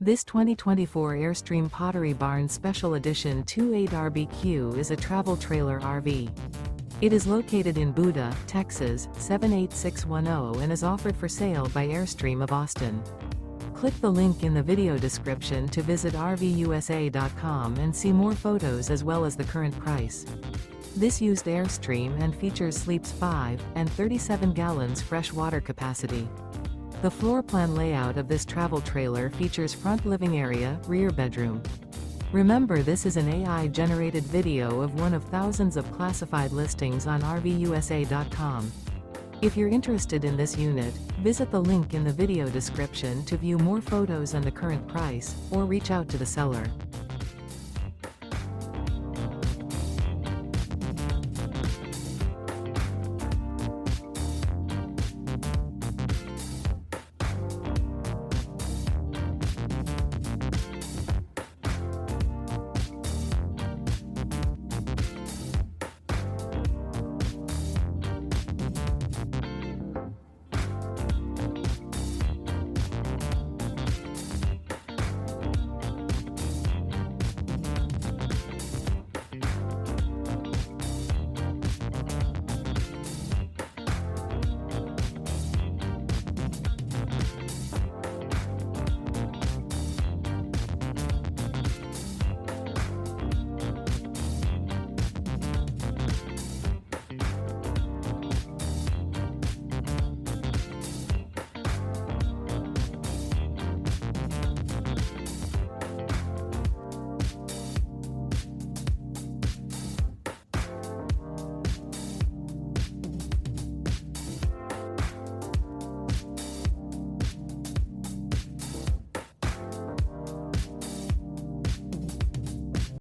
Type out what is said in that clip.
This 2024 Airstream Pottery Barn Special Edition 28 RBQ is a travel trailer RV. It is located in Buda, Texas, 78610 and is offered for sale by Airstream of Austin. Click the link in the video description to visit RVUSA.com and see more photos as well as the current price. This used Airstream and features sleeps 5 and 37 gallons fresh water capacity. The floor plan layout of this travel trailer features front living area, rear bedroom. Remember, this is an AI-generated video of one of thousands of classified listings on RVUSA.com. If you're interested in this unit, visit the link in the video description to view more photos and the current price, or reach out to the seller.